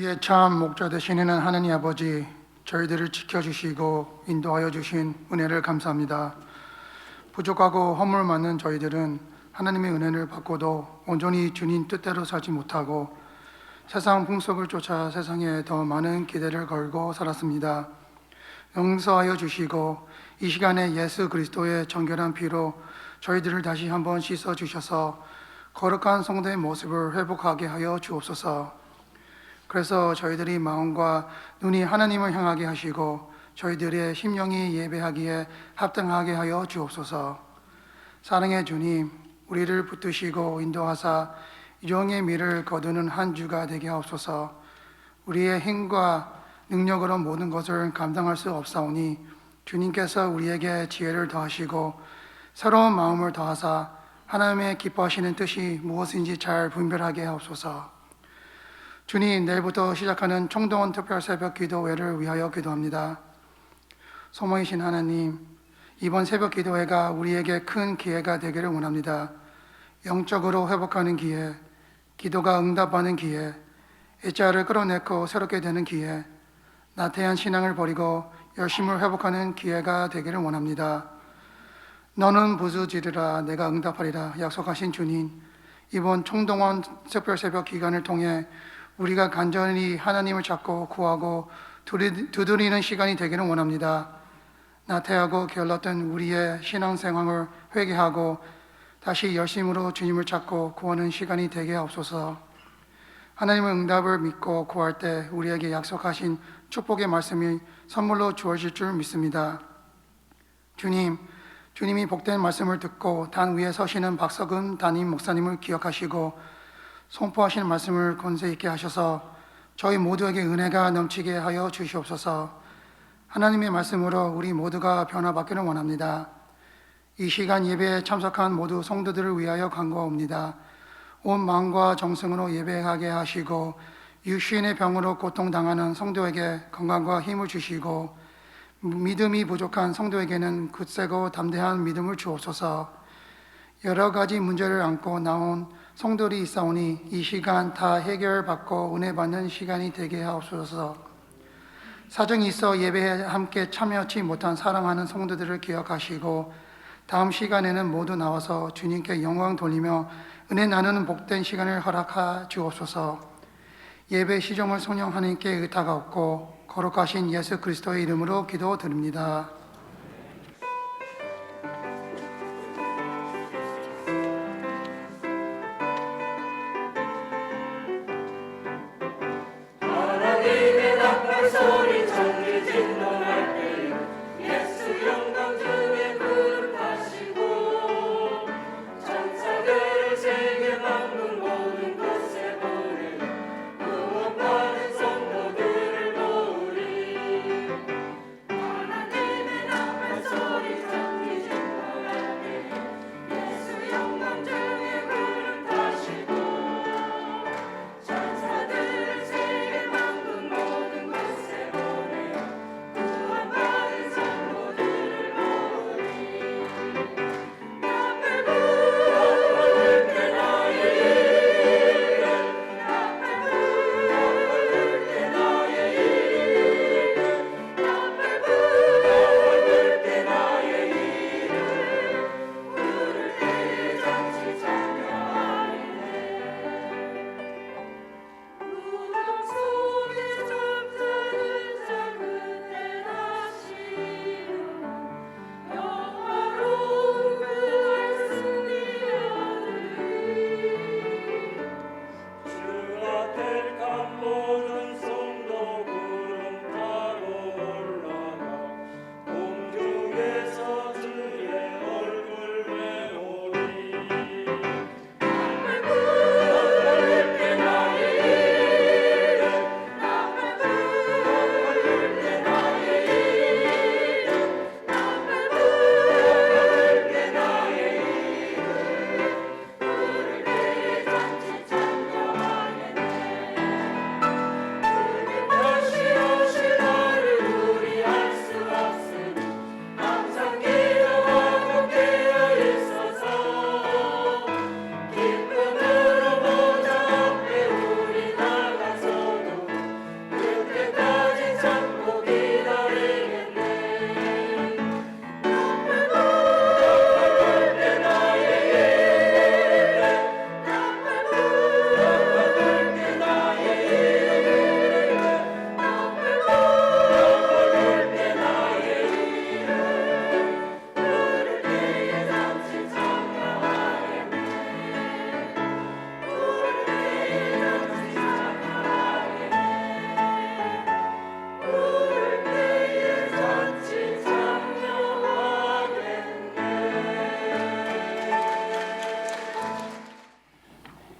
우리의 참 목자 되시는 하나님 아버지, 저희들을 지켜주시고 인도하여 주신 은혜를 감사합니다. 부족하고 허물 많은 저희들은 하나님의 은혜를 받고도 온전히 주님 뜻대로 살지 못하고 세상 풍속을 쫓아 세상에 더 많은 기대를 걸고 살았습니다. 용서하여 주시고 이 시간에 예수 그리스도의 정결한 피로 저희들을 다시 한번 씻어 주셔서 거룩한 성도의 모습을 회복하게 하여 주옵소서. 그래서 저희들이 마음과 눈이 하나님을 향하게 하시고 저희들의 심령이 예배하기에 합당하게 하여 주옵소서. 사랑의 주님, 우리를 붙드시고 인도하사 영의 미를 거두는 한 주가 되게 하옵소서. 우리의 힘과 능력으로 모든 것을 감당할 수 없사오니 주님께서 우리에게 지혜를 더하시고 새로운 마음을 더하사 하나님의 기뻐하시는 뜻이 무엇인지 잘 분별하게 하옵소서. 주님, 내일부터 시작하는 총동원 특별 새벽 기도회를 위하여 기도합니다. 소망이신 하나님, 이번 새벽 기도회가 우리에게 큰 기회가 되기를 원합니다. 영적으로 회복하는 기회, 기도가 응답하는 기회, 애자를 끌어내고 새롭게 되는 기회, 나태한 신앙을 버리고 열심을 회복하는 기회가 되기를 원합니다. 너는 부르짖으라 내가 응답하리라 약속하신 주님, 이번 총동원 특별 새벽 기간을 통해 우리가 간절히 하나님을 찾고 구하고 두드리는 시간이 되기를 원합니다. 나태하고 게을렀던 우리의 신앙생활을 회개하고 다시 열심으로 주님을 찾고 구하는 시간이 되게 하옵소서. 하나님의 응답을 믿고 구할 때 우리에게 약속하신 축복의 말씀이 선물로 주어질 줄 믿습니다. 주님이 복된 말씀을 듣고 단 위에 서시는 박석은 담임 목사님을 기억하시고 선포하시는 말씀을 권세 있게 하셔서 저희 모두에게 은혜가 넘치게 하여 주시옵소서. 하나님의 말씀으로 우리 모두가 변화받기를 원합니다. 이 시간 예배에 참석한 모두 성도들을 위하여 간구하옵니다. 온 마음과 정성으로 예배하게 하시고 육신의 병으로 고통당하는 성도에게 건강과 힘을 주시고 믿음이 부족한 성도에게는 굳세고 담대한 믿음을 주옵소서. 여러 가지 문제를 안고 나온 성도들이 있사오니 이 시간 다 해결받고 은혜 받는 시간이 되게 하옵소서. 사정이 있어 예배에 함께 참여하지 못한 사랑하는 성도들을 기억하시고 다음 시간에는 모두 나와서 주님께 영광 돌리며 은혜 나누는 복된 시간을 허락하 주옵소서. 예배 시정을 성령 하나님께 의탁하옵고 거룩하신 예수 그리스도의 이름으로 기도드립니다. 하나님의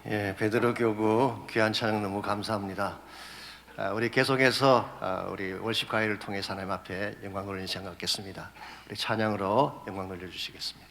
베드로 교구 귀한 찬양 너무 감사합니다. 우리 계속해서 우리 월십 과회를 통해서 하나님 앞에 영광 돌리는 시간 갖겠습니다. 우리 찬양으로 영광 돌려주시겠습니다.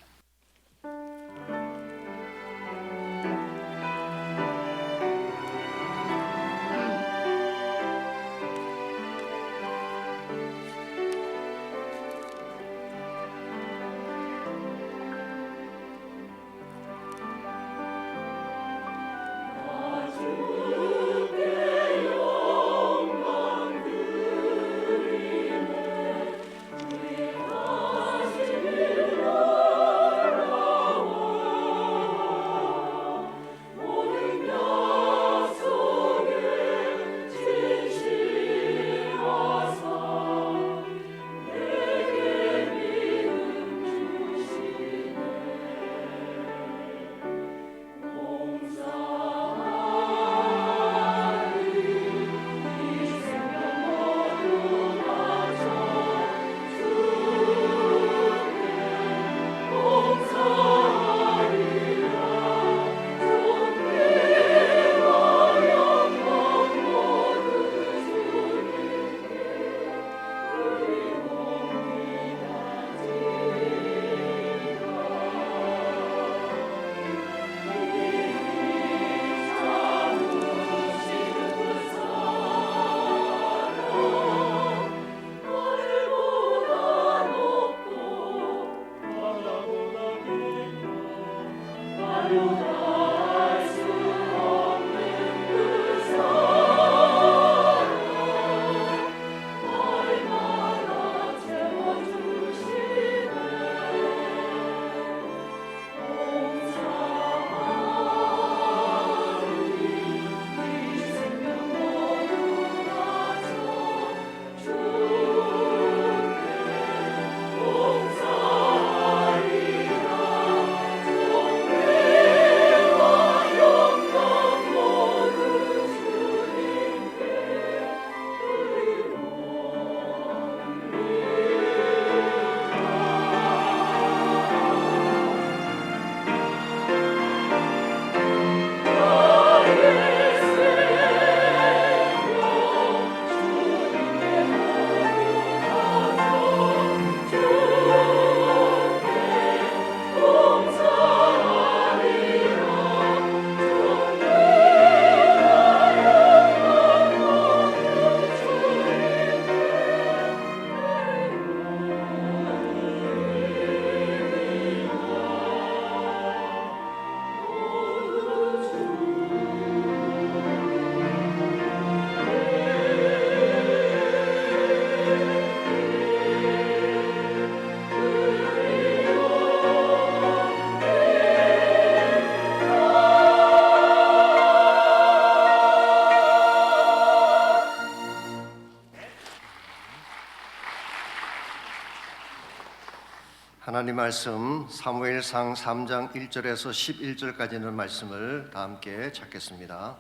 하나님 말씀 사무엘상 3장 1절에서 11절까지 있는 말씀을 다 함께 찾겠습니다.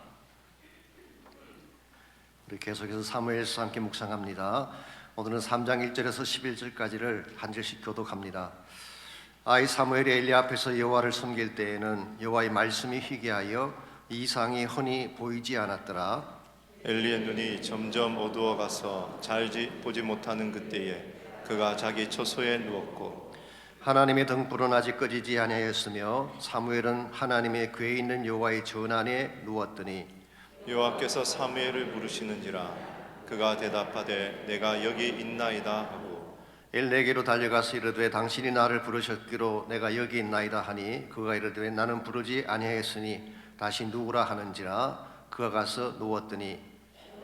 우리 계속해서 사무엘서 함께 묵상합니다. 오늘은 3장 1절에서 11절까지를 한 절씩 교독합니다. 이 사무엘이 엘리 앞에서 여호와를 섬길 때에는 여호와의 말씀이 희귀하여 이상이 흔히 보이지 않았더라. 엘리의 눈이 점점 어두워가서 잘 보지 못하는 그때에 그가 자기 처소에 누웠고 하나님의 등불은 아직 꺼지지 아니하였으며 사무엘은 하나님의 궤에 있는 여호와의 전안에 누웠더니 여호와께서 사무엘을 부르시는지라 그가 대답하되 내가 여기 있나이다 하고 엘리에게로 달려가서 이르되 당신이 나를 부르셨기로 내가 여기 있나이다 하니 그가 이르되 나는 부르지 아니하였으니 다시 누구라 하는지라. 그가 가서 누웠더니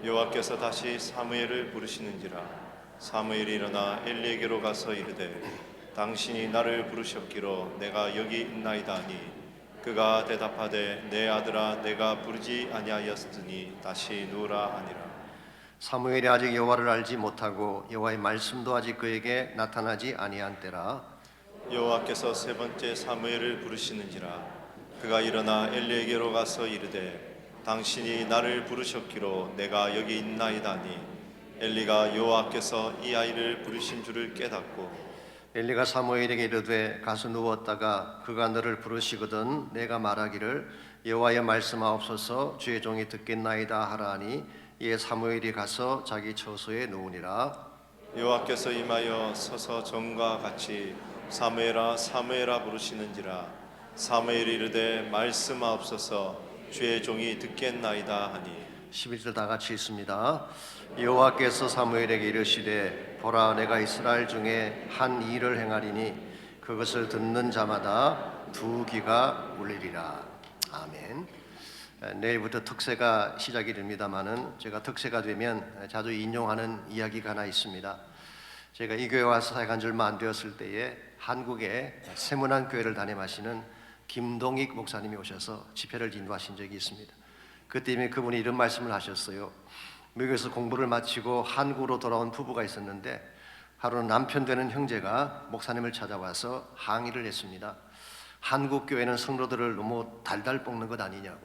여호와께서 다시 사무엘을 부르시는지라 사무엘이 일어나 엘리에게로 가서 이르되 당신이 나를 부르셨기로 내가 여기 있나이다 하니 그가 대답하되 내 아들아 내가 부르지 아니하였으니 다시 누우라 하니라. 사무엘이 아직 여호와를 알지 못하고 여호와의 말씀도 아직 그에게 나타나지 아니한 때라. 여호와께서 세 번째 사무엘을 부르시는지라 그가 일어나 엘리에게로 가서 이르되 당신이 나를 부르셨기로 내가 여기 있나이다 하니 엘리가 여호와께서 이 아이를 부르신 줄을 깨닫고 엘리가 사무엘에게 이르되 가서 누웠다가 그가 너를 부르시거든 내가 말하기를 여호와의 말씀하옵소서 주의 종이 듣겠나이다 하라니 이에 사무엘이 가서 자기 처소에 누우니라. 여호와께서 임하여 서서 전과 같이 사무엘아 사무엘아 부르시는지라. 사무엘이 이르되 말씀하옵소서 주의 종이 듣겠나이다 하니. 11절 다 같이 읽습니다. 여호와께서 사무엘에게 이르시되 보라 내가 이스라엘 중에 한 일을 행하리니 그것을 듣는 자마다 두 귀가 울리리라. 아멘. 내일부터 특세가 시작이 됩니다마는 제가 특세가 되면 자주 인용하는 이야기가 하나 있습니다. 제가 이 교회 와서 사역한 지 얼마 안 되었을 때에 한국에 세문안 교회를 담임하시는 김동익 목사님이 오셔서 집회를 인도하신 적이 있습니다. 그때 이미 그분이 이런 말씀을 하셨어요. 미국에서 공부를 마치고 한국으로 돌아온 부부가 있었는데 하루는 남편 되는 형제가 목사님을 찾아와서 항의를 했습니다. 한국 교회는 성도들을 너무 달달 볶는 것 아니냐고.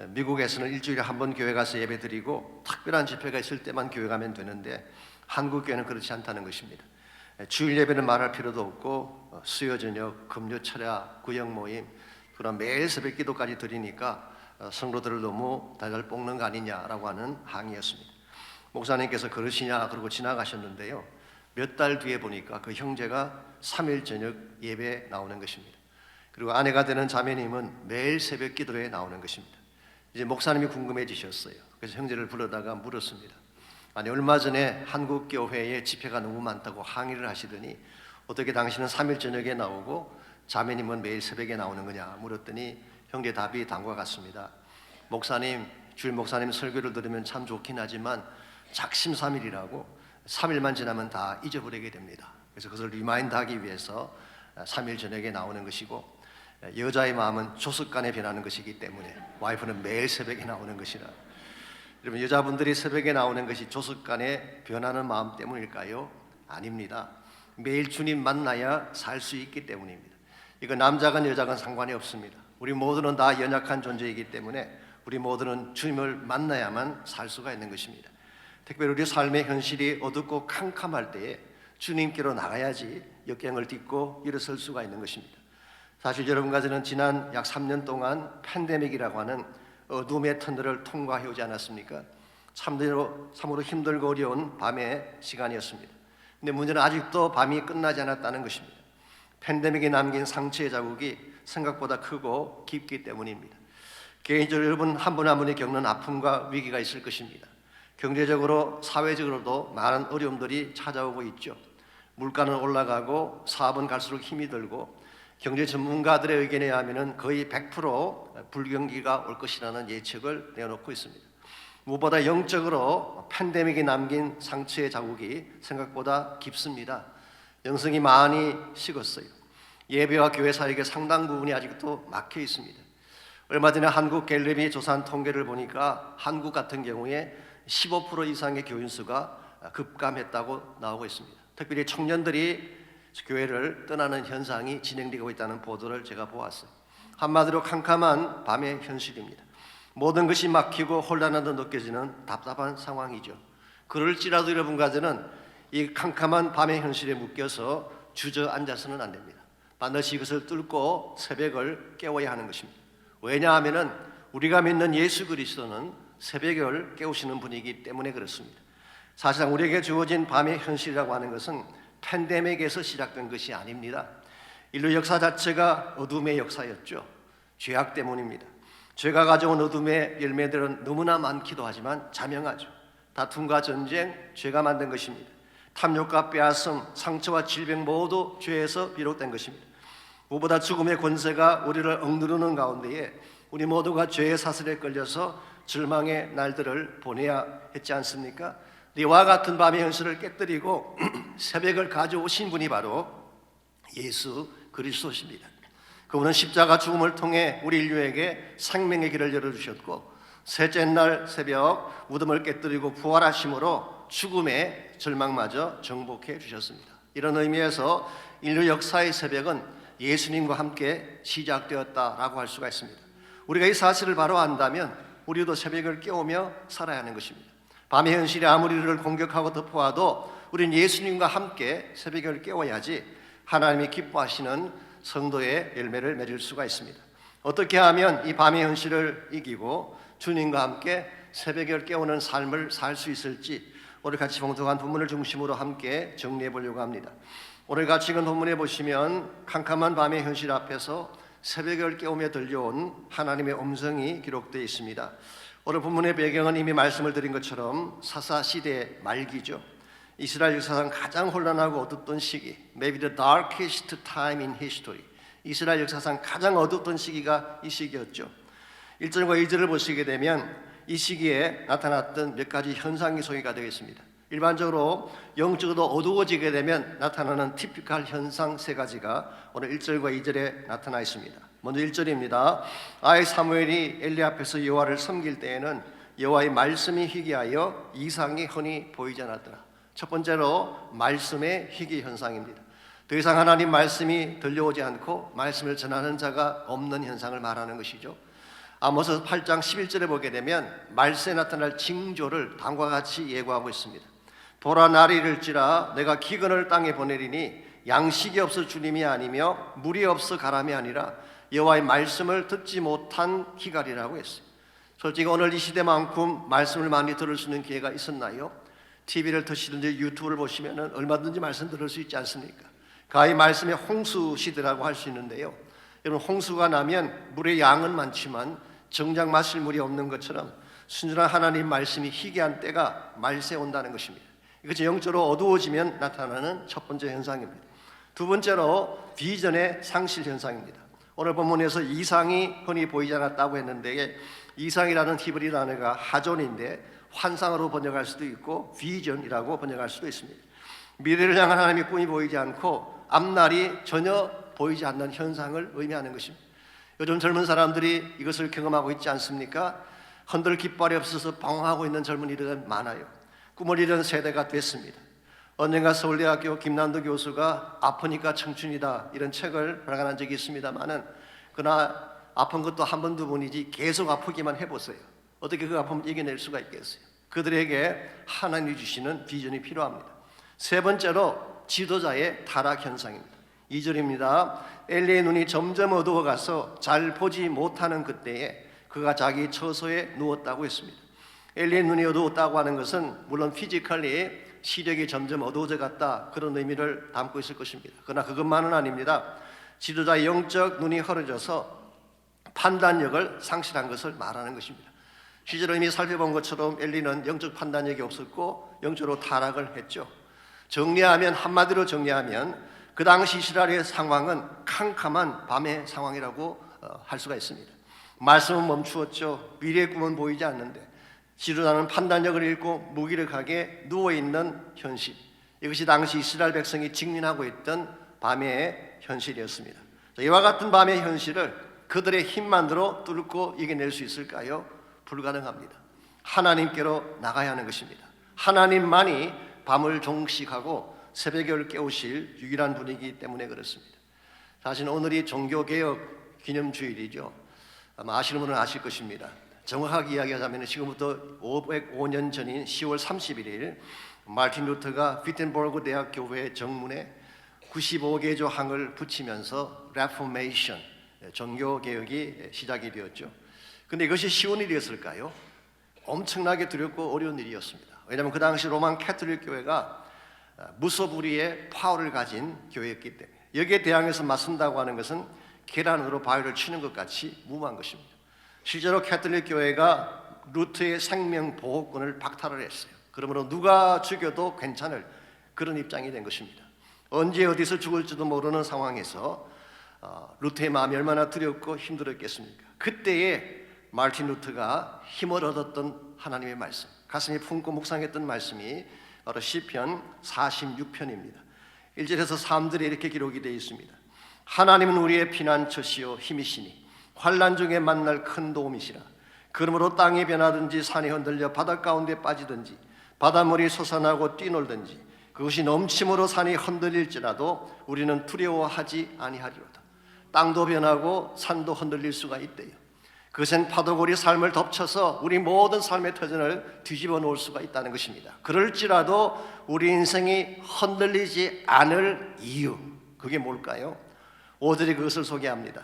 미국에서는 일주일에 한 번 교회 가서 예배 드리고 특별한 집회가 있을 때만 교회 가면 되는데 한국 교회는 그렇지 않다는 것입니다. 주일 예배는 말할 필요도 없고 수요 저녁, 금요 철야, 구역 모임 그런 매일 새벽 기도까지 드리니까 성도들을 너무 달달 볶는 거 아니냐라고 하는 항의였습니다. 목사님께서 그러시냐 그러고 지나가셨는데요. 몇 달 뒤에 보니까 그 형제가 3일 저녁 예배에 나오는 것입니다. 그리고 아내가 되는 자매님은 매일 새벽 기도에 나오는 것입니다. 이제 목사님이 궁금해지셨어요. 그래서 형제를 불러다가 물었습니다. 아니 얼마 전에 한국 교회에 집회가 너무 많다고 항의를 하시더니 어떻게 당신은 3일 저녁에 나오고 자매님은 매일 새벽에 나오는 거냐 물었더니 형제 답이 다음과 같습니다. 목사님, 주일 목사님 설교를 들으면 참 좋긴 하지만 작심삼일이라고 3일만 지나면 다 잊어버리게 됩니다. 그래서 그것을 리마인드하기 위해서 3일 저녁에 나오는 것이고 여자의 마음은 조습간에 변하는 것이기 때문에 와이프는 매일 새벽에 나오는 것이라. 여러분 여자분들이 새벽에 나오는 것이 조습간에 변하는 마음 때문일까요? 아닙니다. 매일 주님 만나야 살 수 있기 때문입니다. 이거 남자건 여자건 상관이 없습니다. 우리 모두는 다 연약한 존재이기 때문에 우리 모두는 주님을 만나야만 살 수가 있는 것입니다. 특별히 우리 삶의 현실이 어둡고 캄캄할 때에 주님께로 나가야지 역경을 딛고 일어설 수가 있는 것입니다. 사실 여러분과 저는 지난 약 3년 동안 팬데믹이라고 하는 어둠의 터널을 통과해 오지 않았습니까? 참으로 힘들고 어려운 밤의 시간이었습니다. 근데 문제는 아직도 밤이 끝나지 않았다는 것입니다. 팬데믹이 남긴 상처의 자국이 생각보다 크고 깊기 때문입니다. 개인적으로 여러분 한 분 한 분이 겪는 아픔과 위기가 있을 것입니다. 경제적으로 사회적으로도 많은 어려움들이 찾아오고 있죠. 물가는 올라가고 사업은 갈수록 힘이 들고 경제 전문가들의 의견에 의하면 거의 100% 불경기가 올 것이라는 예측을 내놓고 있습니다. 무엇보다 영적으로 팬데믹이 남긴 상처의 자국이 생각보다 깊습니다. 영성이 많이 식었어요. 예배와 교회 사역의 상당 부분이 아직도 막혀 있습니다. 얼마 전에 한국 갤럽이 조사한 통계를 보니까 한국 같은 경우에 15% 이상의 교인 수가 급감했다고 나오고 있습니다. 특별히 청년들이 교회를 떠나는 현상이 진행되고 있다는 보도를 제가 보았어요. 한마디로 캄캄한 밤의 현실입니다. 모든 것이 막히고 혼란한 듯 느껴지는 답답한 상황이죠. 그럴지라도 여러분과 저는 이 캄캄한 밤의 현실에 묶여서 주저앉아서는 안 됩니다. 반드시 이것을 뚫고 새벽을 깨워야 하는 것입니다. 왜냐하면 우리가 믿는 예수 그리스도는 새벽을 깨우시는 분이기 때문에 그렇습니다. 사실상 우리에게 주어진 밤의 현실이라고 하는 것은 팬데믹에서 시작된 것이 아닙니다. 인류 역사 자체가 어둠의 역사였죠. 죄악 때문입니다. 죄가 가져온 어둠의 열매들은 너무나 많기도 하지만 자명하죠. 다툼과 전쟁, 죄가 만든 것입니다. 탐욕과 빼앗음, 상처와 질병 모두 죄에서 비롯된 것입니다. 무엇보다 죽음의 권세가 우리를 억누르는 가운데에 우리 모두가 죄의 사슬에 끌려서 절망의 날들을 보내야 했지 않습니까? 이와 같은 밤의 현실을 깨뜨리고 새벽을 가져오신 분이 바로 예수 그리스도십니다. 그분은 십자가 죽음을 통해 우리 인류에게 생명의 길을 열어주셨고 셋째 날 새벽 무덤을 깨뜨리고 부활하심으로 죽음의 절망마저 정복해 주셨습니다. 이런 의미에서 인류 역사의 새벽은 예수님과 함께 시작되었다라고 할 수가 있습니다. 우리가 이 사실을 바로 안다면 우리도 새벽을 깨우며 살아야 하는 것입니다. 밤의 현실이 아무리 우리를 공격하고 덮어와도 우리는 예수님과 함께 새벽을 깨워야지 하나님이 기뻐하시는 성도의 열매를 맺을 수가 있습니다. 어떻게 하면 이 밤의 현실을 이기고 주님과 함께 새벽을 깨우는 삶을 살 수 있을지 오늘 같이 봉독한 본문을 중심으로 함께 정리해 보려고 합니다. 오늘 같이 읽은 본문에 보시면 캄캄한 밤의 현실 앞에서 새벽을 깨우며 들려온 하나님의 음성이 기록되어 있습니다. 오늘 본문의 배경은 이미 말씀을 드린 것처럼 사사시대 말기죠. 이스라엘 역사상 가장 혼란하고 어둡던 시기, maybe the darkest time in history. 이스라엘 역사상 가장 어둡던 시기가 이 시기였죠. 1절과 2절을 보시게 되면 이 시기에 나타났던 몇 가지 현상이 소개가 되겠습니다. 일반적으로 영적으로 어두워지게 되면 나타나는 티피컬 현상 세 가지가 오늘 1절과 2절에 나타나 있습니다. 먼저 1절입니다. 아이 사무엘이 엘리 앞에서 여호와를 섬길 때에는 여호와의 말씀이 희귀하여 이상이 흔히 보이지 않았더라. 첫 번째로 말씀의 희귀 현상입니다. 더 이상 하나님 말씀이 들려오지 않고 말씀을 전하는 자가 없는 현상을 말하는 것이죠. 아모스 8장 11절에 보게 되면 말세에 나타날 징조를 다음과 같이 예고하고 있습니다. 보라 날이 이를지라 내가 기근을 땅에 보내리니 양식이 없어 주님이 아니며 물이 없어 가람이 아니라 여호와의 말씀을 듣지 못한 기갈이라고 했어요. 솔직히 오늘 이 시대만큼 말씀을 많이 들을 수 있는 기회가 있었나요? TV를 드시든지 유튜브를 보시면 얼마든지 말씀 들을 수 있지 않습니까? 가히 말씀의 홍수 시대라고 할 수 있는데요. 여러분, 홍수가 나면 물의 양은 많지만 정작 마실 물이 없는 것처럼 순전한 하나님 말씀이 희귀한 때가 말세에 온다는 것입니다. 이것이 영적으로 어두워지면 나타나는 첫 번째 현상입니다. 두 번째로 비전의 상실 현상입니다. 오늘 본문에서 이상이 흔히 보이지 않았다고 했는데 이상이라는 히브리 단어가 하존인데 환상으로 번역할 수도 있고 비전이라고 번역할 수도 있습니다. 미래를 향한 하나님의 꿈이 보이지 않고 앞날이 전혀 보이지 않는 현상을 의미하는 것입니다. 요즘 젊은 사람들이 이것을 경험하고 있지 않습니까? 흔들 깃발이 없어서 방황하고 있는 젊은이들은 많아요. 꿈을 잃은 세대가 됐습니다. 언젠가 서울대학교 김난도 교수가 아프니까 청춘이다 이런 책을 발간한 적이 있습니다만은 그러나 아픈 것도 한 번 두 번이지 계속 아프기만 해보세요. 어떻게 그 아픔을 이겨낼 수가 있겠어요? 그들에게 하나님이 주시는 비전이 필요합니다. 세 번째로 지도자의 타락 현상입니다. 2절입니다. 엘리의 눈이 점점 어두워가서 잘 보지 못하는 그때에 그가 자기 처소에 누웠다고 했습니다. 엘리의 눈이 어두웠다고 하는 것은 물론 피지컬리 시력이 점점 어두워져 갔다 그런 의미를 담고 있을 것입니다. 그러나 그것만은 아닙니다. 지도자의 영적 눈이 흐려져서 판단력을 상실한 것을 말하는 것입니다. 실제로 이미 살펴본 것처럼 엘리는 영적 판단력이 없었고 영적으로 타락을 했죠. 정리하면 한마디로 정리하면 그 당시 이스라엘의 상황은 캄캄한 밤의 상황이라고 할 수가 있습니다. 말씀은 멈추었죠. 미래의 꿈은 보이지 않는데 지도자는 판단력을 잃고 무기력하게 누워있는 현실, 이것이 당시 이스라엘 백성이 직면하고 있던 밤의 현실이었습니다. 이와 같은 밤의 현실을 그들의 힘만으로 뚫고 이겨낼 수 있을까요? 불가능합니다. 하나님께로 나가야 하는 것입니다. 하나님만이 밤을 종식하고 새벽을 깨우실 유일한 분이기 때문에 그렇습니다. 사실 오늘이 종교개혁 기념주일이죠. 아마 아시는 분은 아실 것입니다. 정확하게 이야기하자면 지금부터 505년 전인 10월 31일 마틴 루터가 비텐버그 대학 교회 정문에 95개 조항을 붙이면서 레포메이션, 종교개혁이 시작이 되었죠. 그런데 이것이 쉬운 일이었을까요? 엄청나게 두렵고 어려운 일이었습니다. 왜냐하면 그 당시 로만 캐톨릭 교회가 무소불위의 파워를 가진 교회였기 때문에 여기에 대항해서 맞선다고 하는 것은 계란으로 바위를 치는 것 같이 무모한 것입니다. 실제로 캐톨릭 교회가 루트의 생명 보호권을 박탈을 했어요. 그러므로 누가 죽여도 괜찮을 그런 입장이 된 것입니다. 언제 어디서 죽을지도 모르는 상황에서 루트의 마음이 얼마나 두렵고 힘들었겠습니까? 그때에 마틴 루트가 힘을 얻었던 하나님의 말씀, 가슴이 품고 묵상했던 말씀이 바로 시편 46편입니다. 1절에서 3절에 이렇게 기록이 되어 있습니다. 하나님은 우리의 피난처시요 힘이시니 환난 중에 만날 큰 도움이시라. 그러므로 땅이 변하든지 산이 흔들려 바닷 가운데 빠지든지 바닷물이 솟아나고 뛰놀든지 그것이 넘침으로 산이 흔들릴지라도 우리는 두려워하지 아니하리로다. 땅도 변하고 산도 흔들릴 수가 있대요. 그것은 파도골이 삶을 덮쳐서 우리 모든 삶의 터전을 뒤집어 놓을 수가 있다는 것입니다. 그럴지라도 우리 인생이 흔들리지 않을 이유, 그게 뭘까요? 5절이 그것을 소개합니다.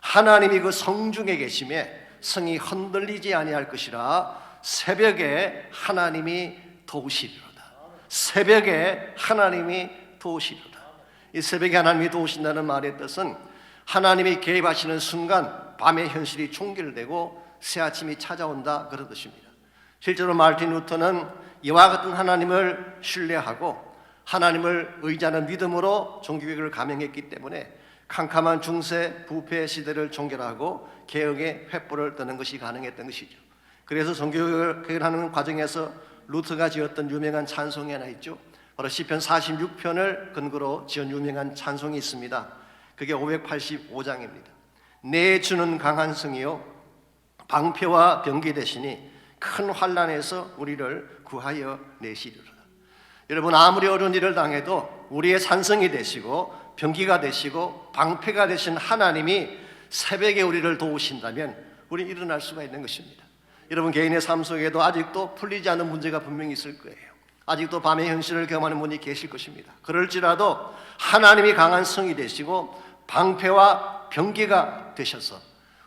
하나님이 그 성중에 계심에 성이 흔들리지 아니할 것이라 새벽에 하나님이 도우시리로다. 새벽에 하나님이 도우시리로다. 이 새벽에 하나님이 도우신다는 말의 뜻은 하나님이 개입하시는 순간 밤의 현실이 종결되고 새 아침이 찾아온다, 그런 뜻입니다. 실제로 마르틴 루터는 이와 같은 하나님을 신뢰하고 하나님을 의지하는 믿음으로 종교개혁을 감행했기 때문에 캄캄한 중세 부패 시대를 종결하고 개혁의 횃불을 뜨는 것이 가능했던 것이죠. 그래서 종교개혁을 하는 과정에서 루터가 지었던 유명한 찬송이 하나 있죠. 바로 시편 46편을 근거로 지은 유명한 찬송이 있습니다. 그게 585장입니다. 내 주는 강한 성이요 방패와 병기 되시니 큰 환난에서 우리를 구하여 내시리로다. 여러분, 아무리 어려운 일을 당해도 우리의 산성이 되시고 병기가 되시고 방패가 되신 하나님이 새벽에 우리를 도우신다면 우리는 일어날 수가 있는 것입니다. 여러분, 개인의 삶 속에도 아직도 풀리지 않은 문제가 분명히 있을 거예요. 아직도 밤의 현실을 경험하는 분이 계실 것입니다. 그럴지라도 하나님이 강한 성이 되시고 방패와 병기가 되셔서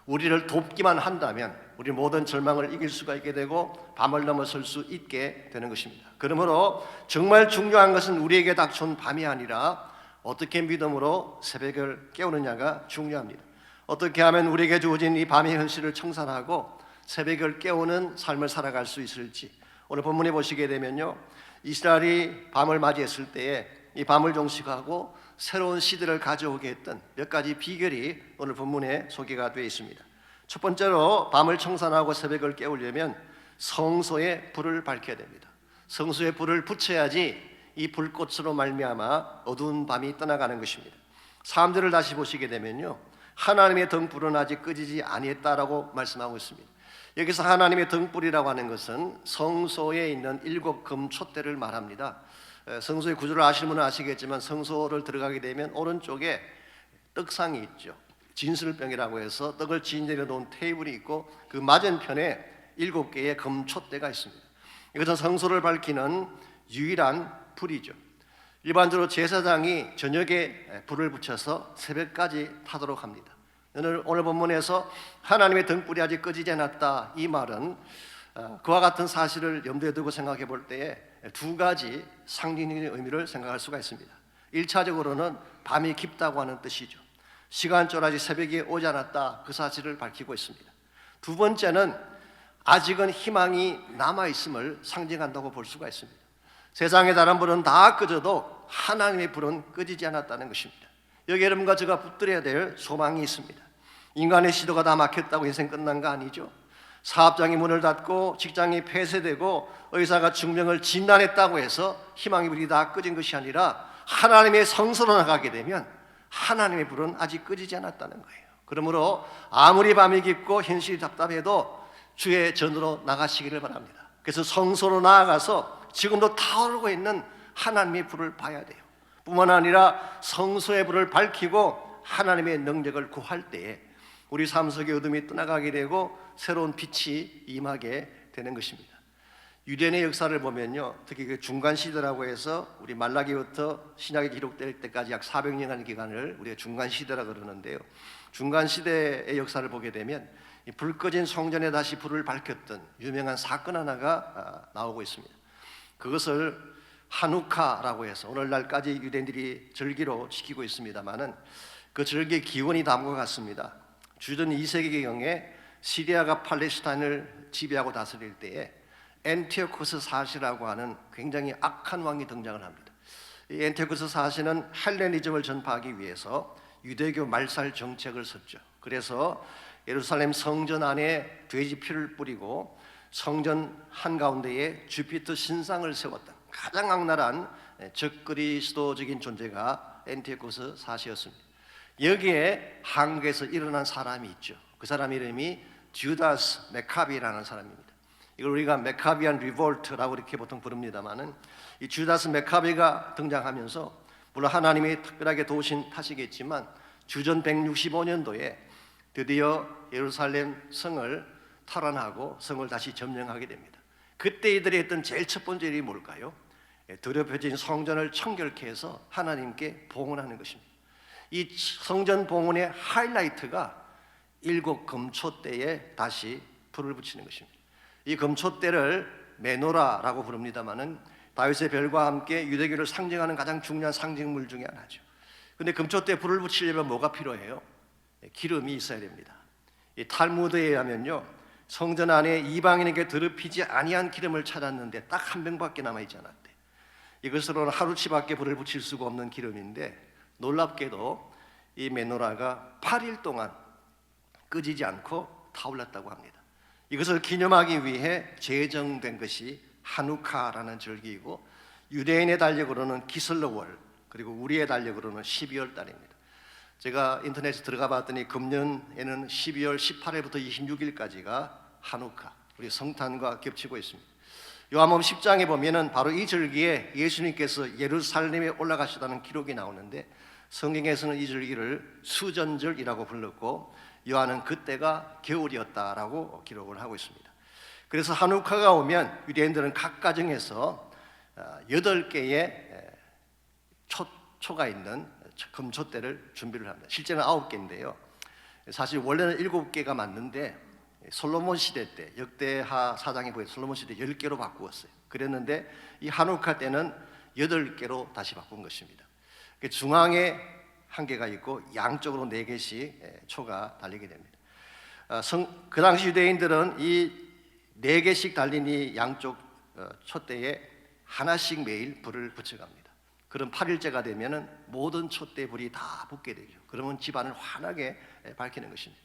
우리를 돕기만 한다면 우리 모든 절망을 이길 수가 있게 되고 밤을 넘어설 수 있게 되는 것입니다. 그러므로 정말 중요한 것은 우리에게 닥쳐온 밤이 아니라 어떻게 믿음으로 새벽을 깨우느냐가 중요합니다. 어떻게 하면 우리에게 주어진 이 밤의 현실을 청산하고 새벽을 깨우는 삶을 살아갈 수 있을지, 오늘 본문에 보시게 되면요, 이스라엘이 밤을 맞이했을 때에 이 밤을 종식하고 새로운 시대를 가져오게 했던 몇 가지 비결이 오늘 본문에 소개가 되어 있습니다. 첫 번째로 밤을 청산하고 새벽을 깨우려면 성소에 불을 밝혀야 됩니다. 성소에 불을 붙여야지 이 불꽃으로 말미암아 어두운 밤이 떠나가는 것입니다. 3절을 다시 보시게 되면요, 하나님의 등불은 아직 끄지지 아니했다라고 말씀하고 있습니다. 여기서 하나님의 등불이라고 하는 것은 성소에 있는 7 금촛대를 말합니다. 성소의 구조를 아시는 분은 아시겠지만 성소를 들어가게 되면 오른쪽에 떡상이 있죠. 진술병이라고 해서 떡을 진열해 놓은 테이블이 있고 그 맞은편에 7개의 금촛대가 있습니다. 이것은 성소를 밝히는 유일한 불이죠. 일반적으로 제사장이 저녁에 불을 붙여서 새벽까지 타도록 합니다. 오늘 본문에서 하나님의 등불이 아직 꺼지지 않았다, 이 말은 그와 같은 사실을 염두에 두고 생각해 볼 때에 2가지 상징적인 의미를 생각할 수가 있습니다. 1차적으로는 밤이 깊다고 하는 뜻이죠. 시간적으로 아직 새벽이 오지 않았다, 그 사실을 밝히고 있습니다. 2번째는 아직은 희망이 남아있음을 상징한다고 볼 수가 있습니다. 세상의 다른 불은 다 꺼져도 하나님의 불은 꺼지지 않았다는 것입니다. 여기 여러분과 제가 붙들어야 될 소망이 있습니다. 인간의 시도가 다 막혔다고 인생 끝난 거 아니죠. 사업장이 문을 닫고 직장이 폐쇄되고 의사가 중병을 진단했다고 해서 희망의 불이 다 꺼진 것이 아니라 하나님의 성소로 나가게 되면 하나님의 불은 아직 꺼지지 않았다는 거예요. 그러므로 아무리 밤이 깊고 현실이 답답해도 주의 전으로 나가시기를 바랍니다. 그래서 성소로 나아가서 지금도 타오르고 있는 하나님의 불을 봐야 돼요. 뿐만 아니라 성소의 불을 밝히고 하나님의 능력을 구할 때에 우리 삶 속의 어둠이 떠나가게 되고 새로운 빛이 임하게 되는 것입니다. 유대인의 역사를 보면요, 특히 그 중간 시대라고 해서 우리 말라기부터 신약이 기록될 때까지 약 400년간 기간을 우리가 중간 시대라고 그러는데요, 중간 시대의 역사를 보게 되면 이 불 꺼진 성전에 다시 불을 밝혔던 유명한 사건 하나가 나오고 있습니다. 그것을 하누카라고 해서 오늘날까지 유대인들이 절기로 지키고 있습니다만은 그 절기의 기원이 다음과 같습니다. 주전 2세기경에 시리아가 팔레스타인을 지배하고 다스릴 때에 엔티오쿠스 4세라고 하는 굉장히 악한 왕이 등장을 합니다. 이 엔티오쿠스 4세는 헬레니즘을 전파하기 위해서 유대교 말살 정책을 썼죠. 그래서 예루살렘 성전 안에 돼지 피를 뿌리고 성전 한가운데에 주피터 신상을 세웠던 가장 악랄한 적그리스도적인 존재가 엔티오쿠스 4세였습니다. 여기에 한국에서 일어난 사람이 있죠. 그 사람 이름이 주다스 메카비라는 사람입니다. 이걸 우리가 메카비안 리볼트라고 이렇게 보통 부릅니다만은 이 주다스 메카비가 등장하면서 물론 하나님이 특별하게 도우신 탓이겠지만 주전 165년도에 드디어 예루살렘 성을 탈환하고 성을 다시 점령하게 됩니다. 그때 이들이 했던 제일 첫 번째 일이 뭘까요? 더럽혀진 성전을 청결케 해서 하나님께 봉헌하는 것입니다. 이 성전 봉헌의 하이라이트가 7 금초대에 다시 불을 붙이는 것입니다. 이 금초대를 메노라라고 부릅니다마는 다윗의 별과 함께 유대교를 상징하는 가장 중요한 상징물 중에 하나죠. 근데 금초대에 불을 붙이려면 뭐가 필요해요? 기름이 있어야 됩니다. 이 탈무드에 의하면요, 성전 안에 이방인에게 더럽히지 아니한 기름을 찾았는데 딱 한 병밖에 남아있지 않았대. 이것으로는 하루치밖에 불을 붙일 수가 없는 기름인데, 놀랍게도 이 메노라가 8일 동안 끄지지 않고 타올랐다고 합니다. 이것을 기념하기 위해 제정된 것이 하누카라는 절기이고, 유대인의 달력으로는 기슬러월, 그리고 우리의 달력으로는 12월 달입니다. 제가 인터넷에 들어가 봤더니 금년에는 12월 18일부터 26일까지가 하누카, 우리 성탄과 겹치고 있습니다. 요한복음 10장에 보면은 바로 이 절기에 예수님께서 예루살렘에 올라가시다는 기록이 나오는데, 성경에서는 이 절기를 수전절이라고 불렀고 요한은 그때가 겨울이었다라고 기록을 하고 있습니다. 그래서 하누카가 오면 유대인들은 각 가정에서 8개의 초가 있는 금초대를 준비를 합니다. 실제는 9개인데요. 사실 원래는 7개가 맞는데 솔로몬 시대 때, 역대하 4장에 보여 솔로몬 시대 10개로 바꾸었어요. 그랬는데 이 하누카 때는 8개로 다시 바꾼 것입니다. 중앙에 1개가 있고 양쪽으로 4개씩 초가 달리게 됩니다. 그 당시 유대인들은 이 4개씩 달린 이 양쪽 촛대에 하나씩 매일 불을 붙여갑니다. 그럼 8일째가 되면은 모든 촛대 불이 다 붙게 되죠. 그러면 집안을 환하게 밝히는 것입니다.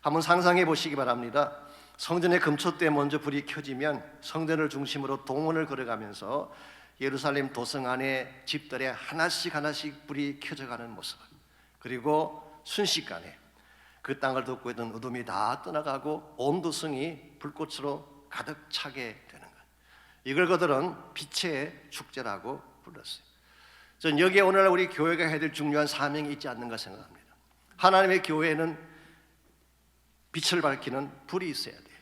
한번 상상해 보시기 바랍니다. 성전의 금초대에 먼저 불이 켜지면 성전을 중심으로 동원을 걸어가면서 예루살렘 도성 안에 집들에 하나씩 불이 켜져가는 모습, 그리고 순식간에 그 땅을 덮고 있던 어둠이 다 떠나가고 온 도성이 불꽃으로 가득 차게 되는 것, 이걸 그들은 빛의 축제라고 불렀어요. 전 여기에 오늘날 우리 교회가 해야 될 중요한 사명이 있지 않는가 생각합니다. 하나님의 교회는 빛을 밝히는 불이 있어야 돼요.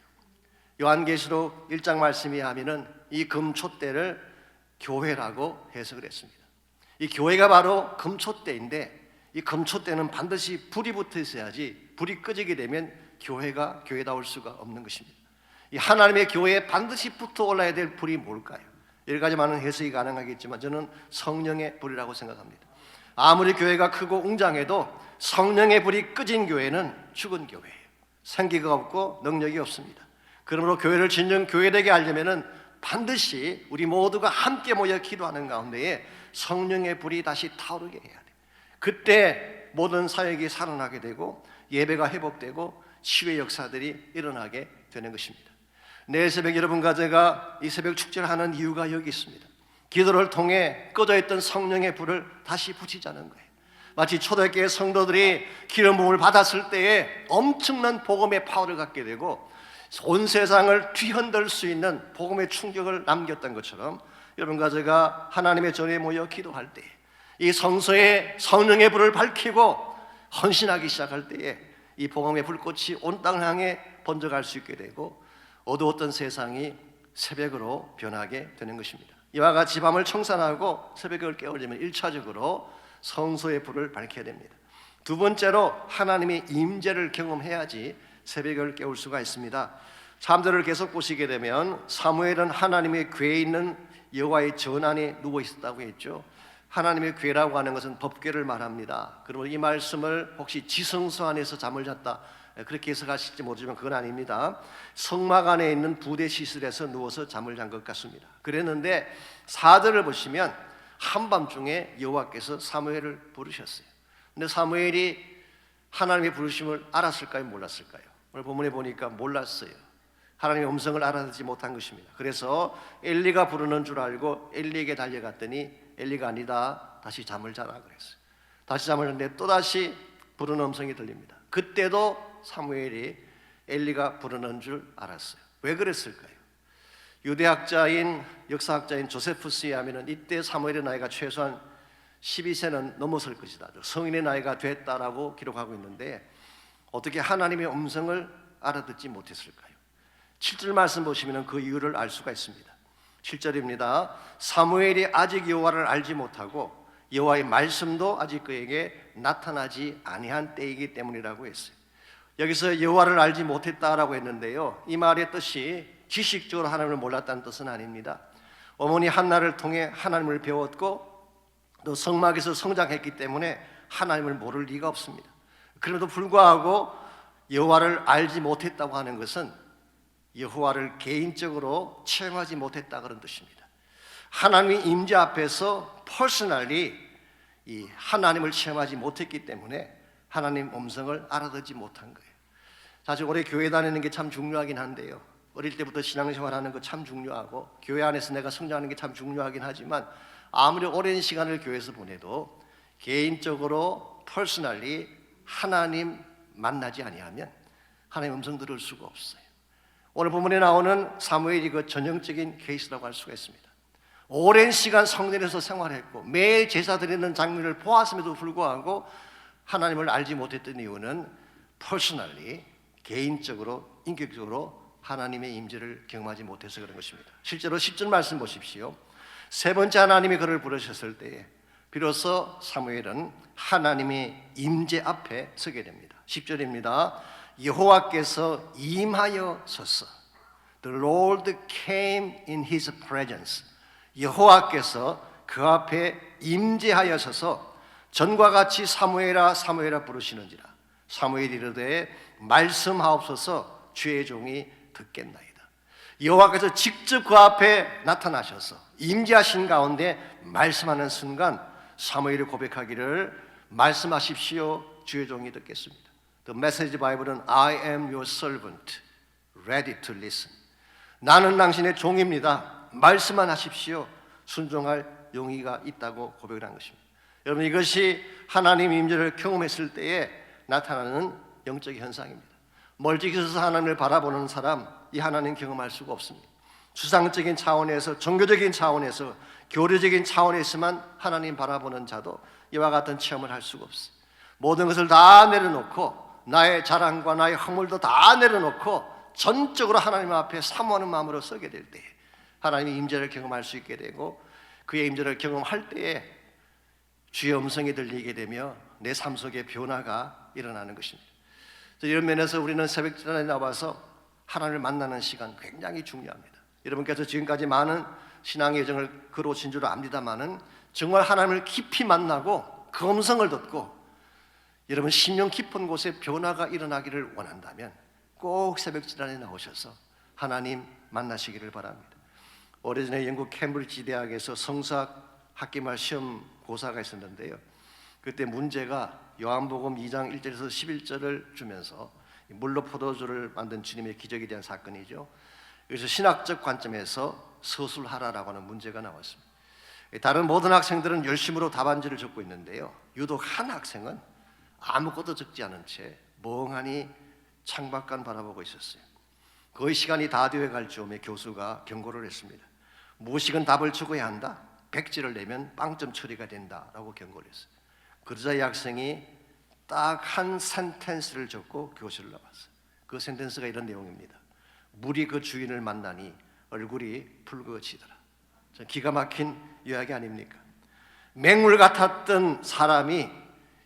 요한계시록 1장 말씀에 하면은 이 금촛대를 교회라고 해석을 했습니다. 이 교회가 바로 금촛대인데, 이 금촛대는 반드시 불이 붙어 있어야지 불이 꺼지게 되면 교회가 교회다울 수가 없는 것입니다. 이 하나님의 교회에 반드시 붙어 올라야 될 불이 뭘까요? 여러 가지 많은 해석이 가능하겠지만 저는 성령의 불이라고 생각합니다. 아무리 교회가 크고 웅장해도 성령의 불이 꺼진 교회는 죽은 교회예요. 생기가 없고 능력이 없습니다. 그러므로 교회를 진정 교회되게 하려면은 반드시 우리 모두가 함께 모여 기도하는 가운데에 성령의 불이 다시 타오르게 해야 돼요. 그때 모든 사역이 살아나게 되고 예배가 회복되고 치유의 역사들이 일어나게 되는 것입니다. 내일 새벽 여러분과 제가 이 새벽 축제를 하는 이유가 여기 있습니다. 기도를 통해 꺼져있던 성령의 불을 다시 붙이자는 거예요. 마치 초대교회 성도들이 기름 부음을 받았을 때에 엄청난 복음의 파워를 갖게 되고 온 세상을 뒤흔들 수 있는 복음의 충격을 남겼던 것처럼, 여러분과 제가 하나님의 전에 모여 기도할 때 이 성소에 성령의 불을 밝히고 헌신하기 시작할 때에 이 복음의 불꽃이 온 땅을 향해 번져갈 수 있게 되고 어두웠던 세상이 새벽으로 변하게 되는 것입니다. 이와 같이 밤을 청산하고 새벽을 깨우려면 1차적으로 성소의 불을 밝혀야 됩니다. 두 번째로 하나님의 임재를 경험해야지 새벽을 깨울 수가 있습니다. 3절을 계속 보시게 되면 사무엘은 하나님의 궤에 있는 여호와의 전 안에 누워 있었다고 했죠. 하나님의 궤라고 하는 것은 법궤를 말합니다. 그러면 이 말씀을 혹시 지성소 안에서 잠을 잤다 그렇게 해석하실지 모르지만 그건 아닙니다. 성막 안에 있는 부대 시설에서 누워서 잠을 잔 것 같습니다. 그랬는데 4절을 보시면 한밤중에 여호와께서 사무엘을 부르셨어요. 근데 사무엘이 하나님의 부르심을 알았을까요? 몰랐을까요? 오늘 본문에 보니까 몰랐어요. 하나님의 음성을 알아듣지 못한 것입니다. 그래서 엘리가 부르는 줄 알고 엘리에게 달려갔더니 엘리가 아니다, 다시 잠을 자라 그랬어요. 다시 잠을 자는데 또다시 부르는 음성이 들립니다. 그때도 사무엘이 엘리가 부르는 줄 알았어요. 왜 그랬을까요? 유대학자인 역사학자인 조세푸스에 하면은 이때 사무엘의 나이가 최소한 12세는 넘었을 것이다, 성인의 나이가 됐다라고 기록하고 있는데 어떻게 하나님의 음성을 알아듣지 못했을까요? 7절 말씀 보시면 그 이유를 알 수가 있습니다. 7절입니다. 사무엘이 아직 여호와를 알지 못하고 여호와의 말씀도 아직 그에게 나타나지 아니한 때이기 때문이라고 했어요. 여기서 여호와를 알지 못했다라고 했는데요, 이 말의 뜻이 지식적으로 하나님을 몰랐다는 뜻은 아닙니다. 어머니 한나를 통해 하나님을 배웠고 또 성막에서 성장했기 때문에 하나님을 모를 리가 없습니다. 그럼에도 불구하고 여호와를 알지 못했다고 하는 것은 여호와를 개인적으로 체험하지 못했다 그런 뜻입니다. 하나님의 임재 앞에서 퍼스널리 이 하나님을 체험하지 못했기 때문에 하나님 음성을 알아듣지 못한 거예요. 사실 오래 교회 다니는 게 참 중요하긴 한데요, 어릴 때부터 신앙생활하는 거 참 중요하고 교회 안에서 내가 성장하는 게 참 중요하긴 하지만 아무리 오랜 시간을 교회에서 보내도 개인적으로 퍼스널리 하나님 만나지 아니하면 하나님 음성 들을 수가 없어요. 오늘 본문에 나오는 사무엘이 그 전형적인 케이스라고 할 수가 있습니다. 오랜 시간 성전에서 생활했고 매일 제사 드리는 장면을 보았음에도 불구하고 하나님을 알지 못했던 이유는 퍼스널리 개인적으로 인격적으로 하나님의 임재를 경험하지 못해서 그런 것입니다. 실제로 10절 말씀 보십시오. 세 번째 하나님이 그를 부르셨을 때에 비로소 사무엘은 하나님의 임재 앞에 서게 됩니다. 10절입니다. 여호와께서 임하여 섰어. The Lord came in His presence. 여호와께서 그 앞에 임재하여 서서 전과 같이 사무엘아 사무엘아 부르시는지라. 사무엘이 이르되 말씀하옵소서 주의 종이 듣겠나이다. 여호와께서 직접 그 앞에 나타나셔서 임재하신 가운데 말씀하는 순간 사무엘이 고백하기를 말씀하십시오 주의 종이 듣겠습니다. The Message Bible은 I am your servant, ready to listen. 나는 당신의 종입니다. 말씀만 하십시오. 순종할 용의가 있다고 고백을 한 것입니다. 여러분, 이것이 하나님 임재를 경험했을 때에 나타나는 영적 현상입니다. 멀찍이 서서 하나님을 바라보는 사람, 이 하나님 경험할 수가 없습니다. 수상적인 차원에서, 종교적인 차원에서, 교류적인 차원에서만 하나님 바라보는 자도 이와 같은 체험을 할 수가 없어요. 모든 것을 다 내려놓고 나의 자랑과 나의 허물도 다 내려놓고 전적으로 하나님 앞에 사모하는 마음으로 서게 될 때 하나님의 임재를 경험할 수 있게 되고, 그의 임재를 경험할 때에 주의 음성이 들리게 되며 내 삶 속에 변화가 일어나는 것입니다. 이런 면에서 우리는 새벽전에 나와서 하나님을 만나는 시간 굉장히 중요합니다. 여러분께서 지금까지 많은 신앙의 여정을 걸어오신 줄 압니다만은 정말 하나님을 깊이 만나고 그 음성을 듣고 여러분 심령 깊은 곳에 변화가 일어나기를 원한다면 꼭 새벽지단에 나오셔서 하나님 만나시기를 바랍니다. 오래전에 영국 캠브리지 대학에서 성사학 학기말 시험 고사가 있었는데요, 그때 문제가 요한복음 2장 1절에서 11절을 주면서 물로 포도주를 만든 주님의 기적에 대한 사건이죠. 그래서 신학적 관점에서 서술하라라고 하는 문제가 나왔습니다. 다른 모든 학생들은 열심으로 답안지를 적고 있는데요, 유독 한 학생은 아무것도 적지 않은 채 멍하니 창밖만 바라보고 있었어요. 거의 시간이 다 되어갈 즈음에 교수가 경고를 했습니다. 무엇이건 답을 적어야 한다. 100지를 내면 빵점 처리가 된다라고 경고를 했어요. 그러자 이 학생이 딱 한 센텐스를 적고 교실을 나왔어요. 그 센텐스가 이런 내용입니다. 물이 그 주인을 만나니 얼굴이 붉어지더라. 기가 막힌 이야기 아닙니까? 맹물 같았던 사람이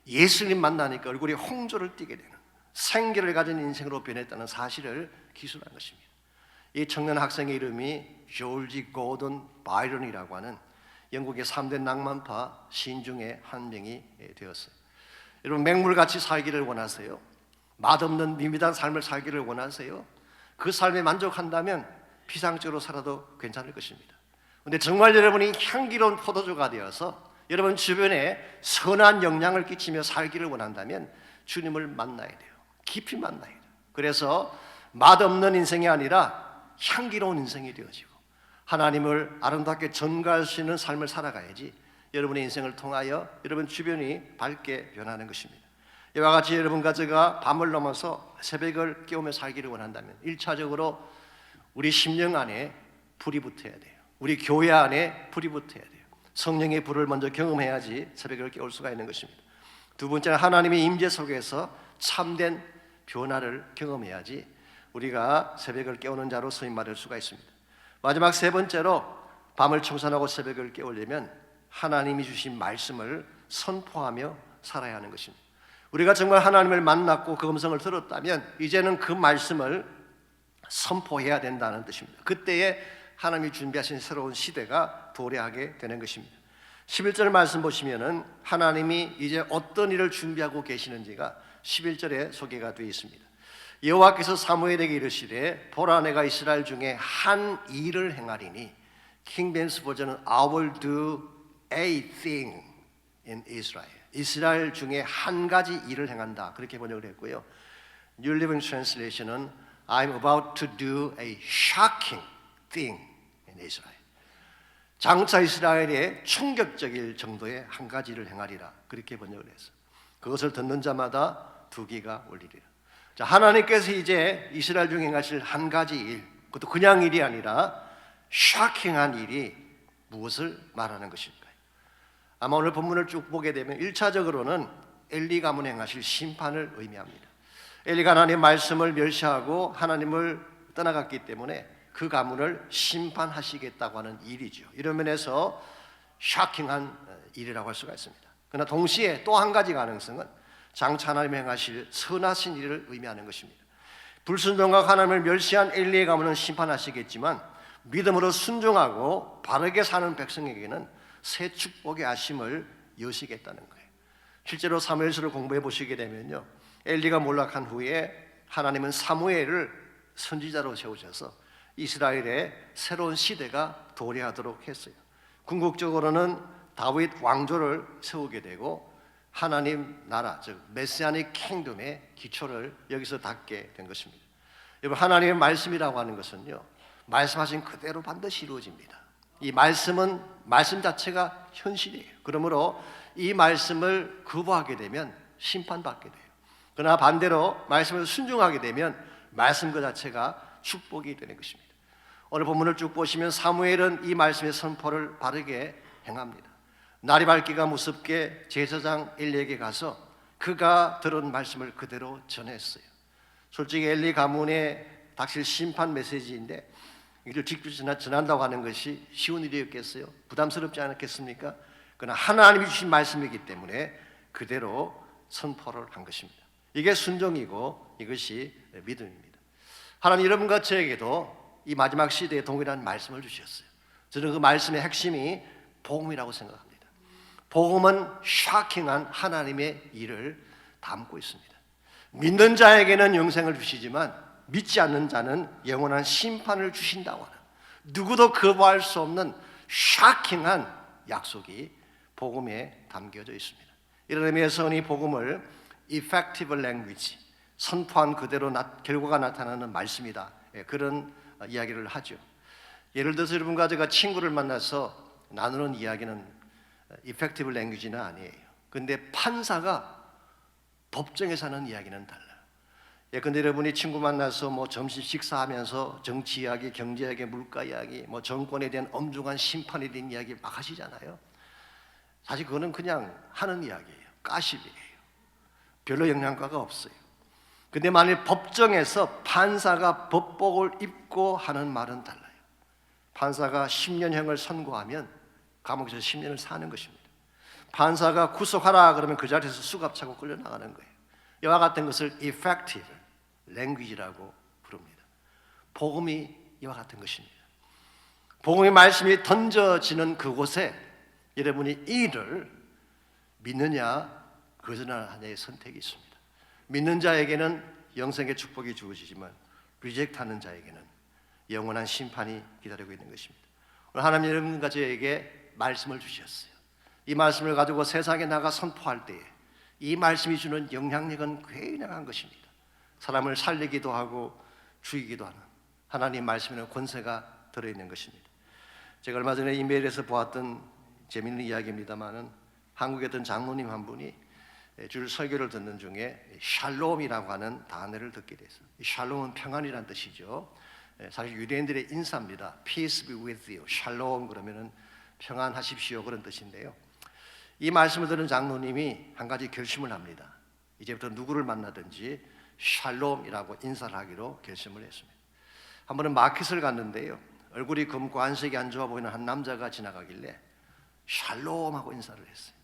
예수님 만나니까 얼굴이 홍조를 띠게 되는 생기를 가진 인생으로 변했다는 사실을 기술한 것입니다. 이 청년 학생의 이름이 조지 고던 바이런이라고 하는 영국의 3대 낭만파 시인 중에 한 명이 되었어요. 여러분, 맹물같이 살기를 원하세요? 맛없는 밋밋한 삶을 살기를 원하세요? 그 삶에 만족한다면 비상적으로 살아도 괜찮을 것입니다. 그런데 정말 여러분이 향기로운 포도주가 되어서 여러분 주변에 선한 영향을 끼치며 살기를 원한다면 주님을 만나야 돼요. 깊이 만나야 돼요. 그래서 맛없는 인생이 아니라 향기로운 인생이 되어지고 하나님을 아름답게 전가할 수 있는 삶을 살아가야지 여러분의 인생을 통하여 여러분 주변이 밝게 변하는 것입니다. 이와 같이 여러분과 제가 밤을 넘어서 새벽을 깨우며 살기를 원한다면 1차적으로 우리 심령 안에 불이 붙어야 돼요. 우리 교회 안에 불이 붙어야 돼요. 성령의 불을 먼저 경험해야지 새벽을 깨울 수가 있는 것입니다. 두 번째는 하나님의 임재 속에서 참된 변화를 경험해야지 우리가 새벽을 깨우는 자로 소임 받을 수가 있습니다. 마지막 세 번째로 밤을 청산하고 새벽을 깨우려면 하나님이 주신 말씀을 선포하며 살아야 하는 것입니다. 우리가 정말 하나님을 만났고 그 음성을 들었다면 이제는 그 말씀을 선포해야 된다는 뜻입니다. 그때에 하나님이 준비하신 새로운 시대가 도래하게 되는 것입니다. 11절 말씀 보시면은 하나님이 이제 어떤 일을 준비하고 계시는지가 11절에 소개가 되어 있습니다. 여호와께서 사무엘에게 이르시되 보라 내가 이스라엘 중에 한 일을 행하리니 킹 제임스 버전은 I will do a thing in Israel. 이스라엘 중에 한 가지 일을 행한다. 그렇게 번역을 했고요. New Living Translation은 I'm about to do a shocking thing in Israel. 장차 이스라엘에 충격적일 정도의 한 가지를 행하리라. 그렇게 번역을 했어요. 그것을 듣는 자마다 두 귀가 울리리라. 자, 하나님께서 이제 이스라엘 중에 행하실 한 가지 일, 그것도 그냥 일이 아니라 쇼킹한 일이 무엇을 말하는 것일까요? 아마 오늘 본문을 쭉 보게 되면 1차적으로는 엘리 가문 행하실 심판을 의미합니다. 엘리가 하나님의 말씀을 멸시하고 하나님을 떠나갔기 때문에 그 가문을 심판하시겠다고 하는 일이죠. 이런 면에서 쇼킹한 일이라고 할 수가 있습니다. 그러나 동시에 또 한 가지 가능성은 장차 하나님이 행하실 선하신 일을 의미하는 것입니다. 불순종과 하나님을 멸시한 엘리의 가문은 심판하시겠지만 믿음으로 순종하고 바르게 사는 백성에게는 새 축복의 아심을 여시겠다는 거예요. 실제로 사무엘서를 공부해 보시게 되면요, 엘리가 몰락한 후에 하나님은 사무엘을 선지자로 세우셔서 이스라엘의 새로운 시대가 도래하도록 했어요. 궁극적으로는 다윗 왕조를 세우게 되고 하나님 나라, 즉 메시아닉 킹덤의 기초를 여기서 닦게 된 것입니다. 여러분, 하나님의 말씀이라고 하는 것은요, 말씀하신 그대로 반드시 이루어집니다. 이 말씀은 말씀 자체가 현실이에요. 그러므로 이 말씀을 거부하게 되면 심판받게 돼요. 그러나 반대로 말씀을 순종하게 되면 말씀 그 자체가 축복이 되는 것입니다. 오늘 본문을 쭉 보시면 사무엘은 이 말씀의 선포를 바르게 행합니다. 날이 밝기가 무섭게 제사장 엘리에게 가서 그가 들은 말씀을 그대로 전했어요. 솔직히 엘리 가문에 닥칠 심판 메시지인데 이를 직접 전한다고 하는 것이 쉬운 일이었겠어요? 부담스럽지 않았겠습니까? 그러나 하나님이 주신 말씀이기 때문에 그대로 선포를 한 것입니다. 이게 순종이고 이것이 믿음입니다. 하나님 여러분과 저에게도 이 마지막 시대에 동일한 말씀을 주셨어요. 저는 그 말씀의 핵심이 복음이라고 생각합니다. 복음은 쇼킹한 하나님의 일을 담고 있습니다. 믿는 자에게는 영생을 주시지만 믿지 않는 자는 영원한 심판을 주신다고 하는, 누구도 거부할 수 없는 쇼킹한 약속이 복음에 담겨져 있습니다. 이런 의미에서 이 복음을 effective language, 선포한 그대로 결과가 나타나는 말씀이다, 그런 이야기를 하죠. 예를 들어서 여러분과 제가 친구를 만나서 나누는 이야기는 effective language는 아니에요. 근데 판사가 법정에서 하는 이야기는 달라요. 근데 여러분이 친구 만나서 뭐 점심 식사하면서 정치 이야기, 경제 이야기, 물가 이야기, 뭐 정권에 대한 엄중한 심판에 대한 이야기 막 하시잖아요. 사실 그거는 그냥 하는 이야기예요. 가십이에요. 별로 영향가가 없어요. 근데 만일 법정에서 판사가 법복을 입고 하는 말은 달라요. 판사가 10년형을 선고하면 감옥에서 10년을 사는 것입니다. 판사가 구속하라 그러면 그 자리에서 수갑차고 끌려나가는 거예요. 이와 같은 것을 effective language라고 부릅니다. 복음이 이와 같은 것입니다. 복음의 말씀이 던져지는 그곳에 여러분이 이를 믿느냐 거절하느냐의 선택이 있습니다. 믿는 자에게는 영생의 축복이 주어지지만 리젝트하는 자에게는 영원한 심판이 기다리고 있는 것입니다. 오늘 하나님 여러분과 저에게 말씀을 주셨어요. 이 말씀을 가지고 세상에 나가 선포할 때에 이 말씀이 주는 영향력은 굉장한 것입니다. 사람을 살리기도 하고 죽이기도 하는 하나님 말씀에는 권세가 들어있는 것입니다. 제가 얼마 전에 이메일에서 보았던 재미있는 이야기입니다만은 한국에 있던 장로님 한 분이 주일 설교를 듣는 중에 샬롬이라고 하는 단어를 듣게 됐어요. 샬롬은 평안이란 뜻이죠. 사실 유대인들의 인사입니다. Peace be with you. 샬롬 그러면은 평안하십시오 그런 뜻인데요. 이 말씀을 들은 장로님이 한 가지 결심을 합니다. 이제부터 누구를 만나든지 샬롬이라고 인사를 하기로 결심을 했습니다. 한 번은 마켓을 갔는데요. 얼굴이 검고 안색이 안 좋아 보이는 한 남자가 지나가길래 샬롬 하고 인사를 했어요.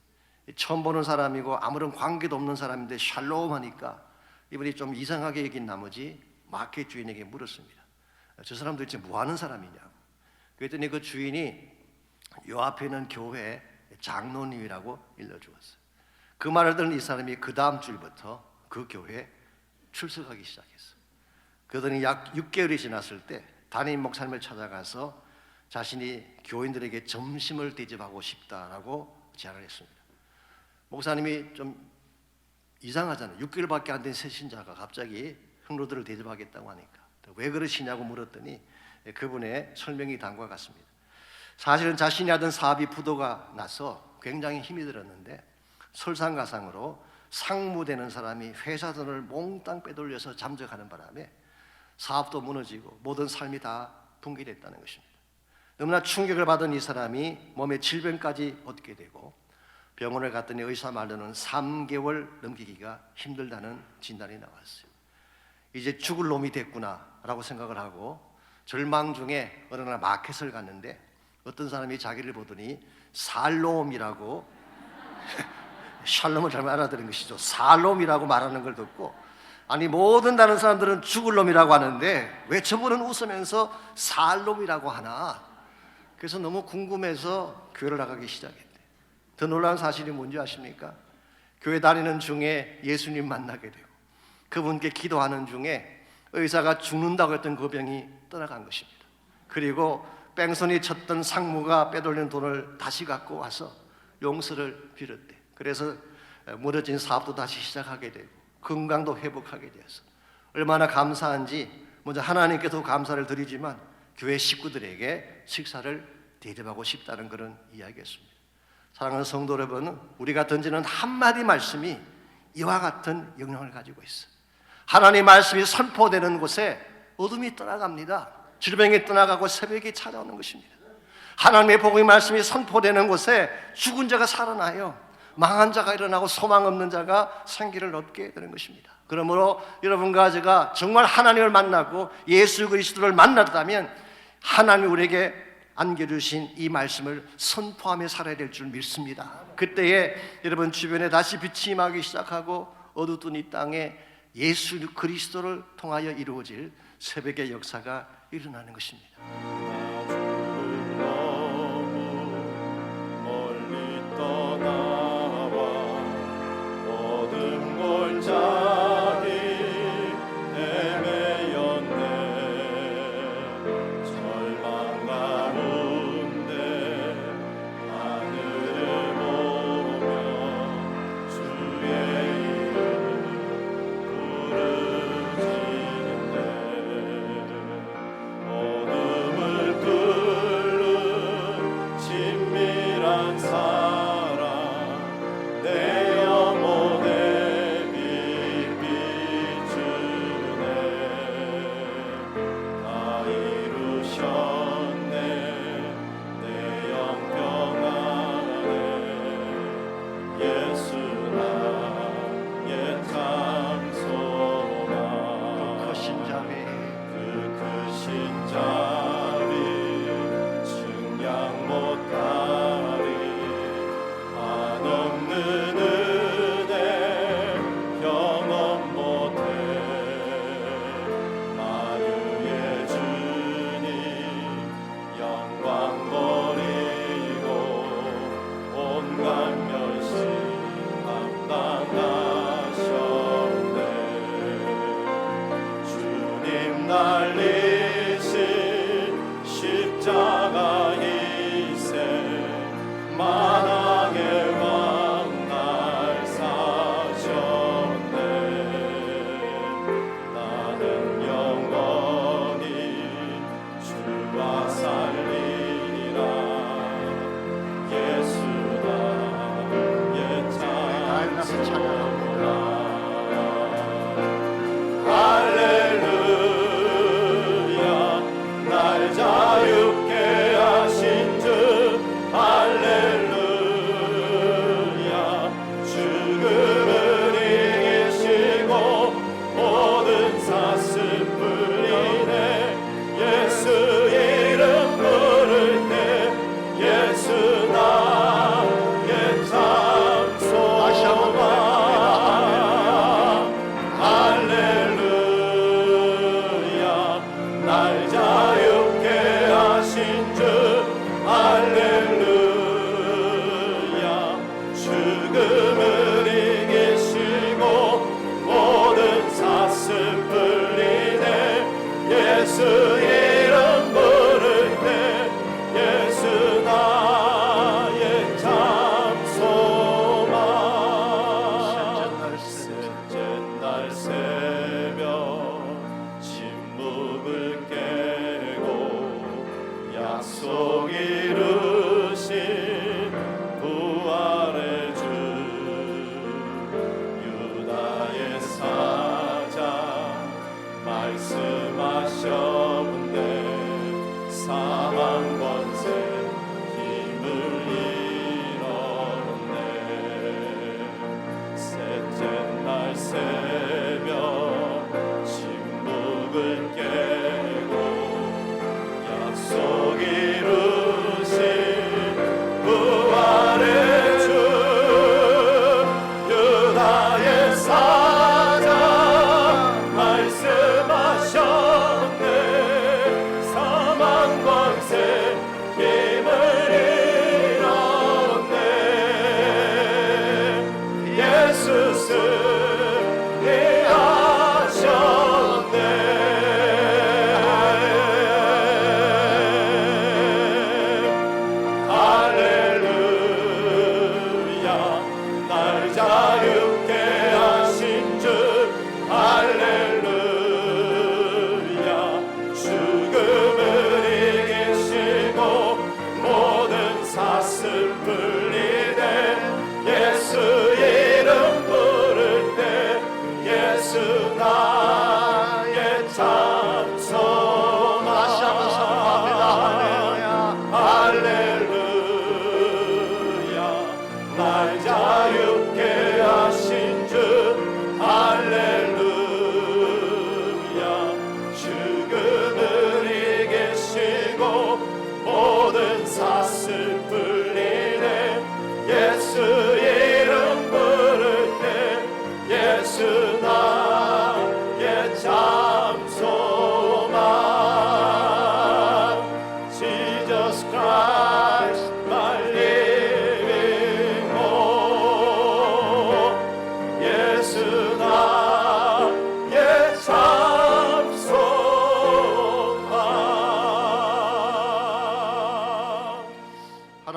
처음 보는 사람이고 아무런 관계도 없는 사람인데 샬롬 하니까 이분이 좀 이상하게 여긴 나머지 마켓 주인에게 물었습니다. 저 사람 도대체 뭐 하는 사람이냐고. 그랬더니 그 주인이 요 앞에 있는 교회 장로님이라고 일러주었어요. 그 말을 들은 이 사람이 그 다음 주일부터 그 교회에 출석하기 시작했어요. 그러더니 약 6개월이 지났을 때 담임 목사님을 찾아가서 자신이 교인들에게 점심을 대접하고 싶다라고 제안을 했습니다. 목사님이 좀 이상하잖아요. 6개월밖에 안 된 새 신자가 갑자기 성도들을 대접하겠다고 하니까 왜 그러시냐고 물었더니 그분의 설명이 다음과 같습니다. 사실은 자신이 하던 사업이 부도가 나서 굉장히 힘이 들었는데 설상가상으로 상무되는 사람이 회사 돈을 몽땅 빼돌려서 잠적하는 바람에 사업도 무너지고 모든 삶이 다 붕괴됐다는 것입니다. 너무나 충격을 받은 이 사람이 몸에 질병까지 얻게 되고 병원을 갔더니 의사 말로는 3개월 넘기기가 힘들다는 진단이 나왔어요. 이제 죽을 놈이 됐구나 라고 생각을 하고 절망 중에 어느 날 마켓을 갔는데 어떤 사람이 자기를 보더니 살롬이라고 샬롬을 잘못 알아들은 것이죠. 살롬이라고 말하는 걸 듣고 아니 모든 다른 사람들은 죽을 놈이라고 하는데 왜 저분은 웃으면서 살롬이라고 하나. 그래서 너무 궁금해서 교회를 나가기 시작했대. 더 놀라운 사실이 뭔지 아십니까? 교회 다니는 중에 예수님 만나게 되고 그분께 기도하는 중에 의사가 죽는다고 했던 그 병이 떠나간 것입니다. 그리고 뺑소니 쳤던 상무가 빼돌린 돈을 다시 갖고 와서 용서를 빌었대. 그래서 무너진 사업도 다시 시작하게 되고 건강도 회복하게 되어서 얼마나 감사한지 먼저 하나님께도 감사를 드리지만 교회 식구들에게 식사를 대접하고 싶다는 그런 이야기였습니다. 사랑하는 성도 여러분, 우리가 던지는 한마디 말씀이 이와 같은 영향을 가지고 있어요. 하나님의 말씀이 선포되는 곳에 어둠이 떠나갑니다. 질병이 떠나가고 새벽이 찾아오는 것입니다. 하나님의 복음의 말씀이 선포되는 곳에 죽은 자가 살아나요. 망한 자가 일어나고 소망 없는 자가 생기를 얻게 되는 것입니다. 그러므로 여러분과 제가 정말 하나님을 만나고 예수 그리스도를 만났다면 하나님이 우리에게 안겨주신 이 말씀을 선포하며 살아야 될 줄 믿습니다. 그때에 여러분 주변에 다시 빛이 임하기 시작하고 어두운 이 땅에 예수 그리스도를 통하여 이루어질 새벽의 역사가 일어나는 것입니다. 멀리 떠나와 어둠 골짜기 헤매였네. 절망 가운데 하늘을 보며 주의 이름 부르짖네. 어둠을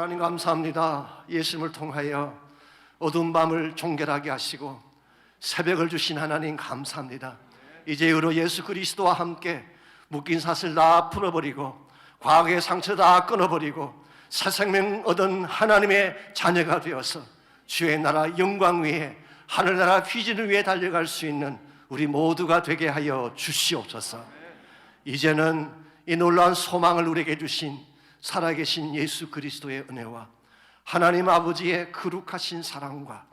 하나님 감사합니다. 예수님을 통하여 어두운 밤을 종결하게 하시고 새벽을 주신 하나님 감사합니다. 이제로 예수 그리스도와 함께 묶인 사슬 다 풀어버리고 과거의 상처 다 끊어버리고 새 생명 얻은 하나님의 자녀가 되어서 주의 나라 영광 위에 하늘나라 비전을 위해 달려갈 수 있는 우리 모두가 되게 하여 주시옵소서. 이제는 이 놀라운 소망을 우리에게 주신 살아계신 예수 그리스도의 은혜와 하나님 아버지의 거룩하신 사랑과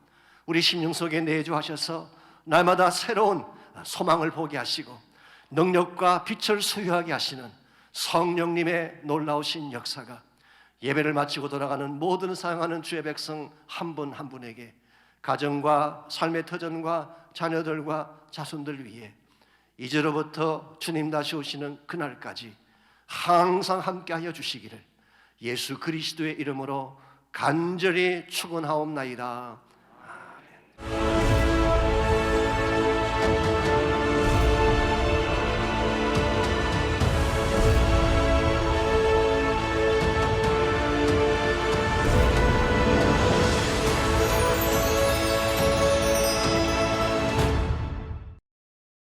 우리 심령 속에 내주하셔서 날마다 새로운 소망을 보게 하시고 능력과 빛을 소유하게 하시는 성령님의 놀라우신 역사가 예배를 마치고 돌아가는 모든 사랑하는 주의 백성 한 분 한 분에게 가정과 삶의 터전과 자녀들과 자손들 위해 이제로부터 주님 다시 오시는 그날까지 항상 함께하여 주시기를 예수 그리스도의 이름으로 간절히 축원하옵나이다. 아멘.